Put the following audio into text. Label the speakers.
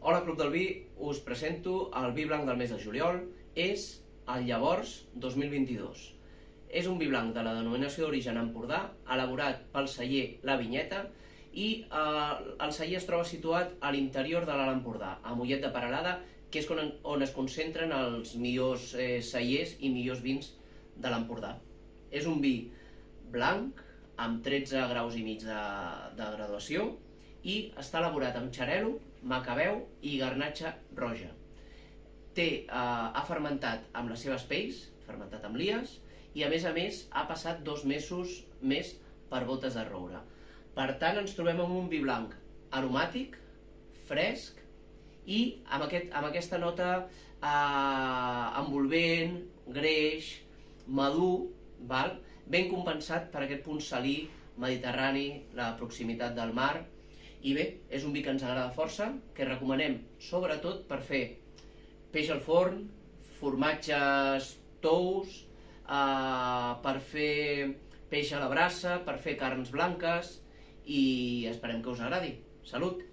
Speaker 1: Hola, Club del Vi, us presento el vi blanc del mes de juliol. És el Llavors 2022. És un vi blanc de la denominació d'origen Empordà, elaborat pel celler La Vinyeta, i el celler es troba situat a l'interior de l'Alt Empordà, a Mollet de Peralada, que és on es concentren els millors cellers i millors vins de l'Empordà. És un vi blanc, amb 13 graus i mig de graduació, i està elaborat amb xarel·lo, macabeu i garnatxa roja. Ha fermentat amb les seves pells, fermentat amb lies, i a més ha passat 2 mesos més per botes de roure. Per tant, ens trobem amb un vi blanc aromàtic, fresc, i amb aquesta nota envolvent, greix, madur, ben compensat per aquest punt salí mediterrani, la proximitat del mar. I bé, és un vi que ens agrada força, que recomanem sobretot per fer peix al forn, formatges tous, per fer peix a la brasa, per fer carns blanques, i esperem que us agradi. Salut!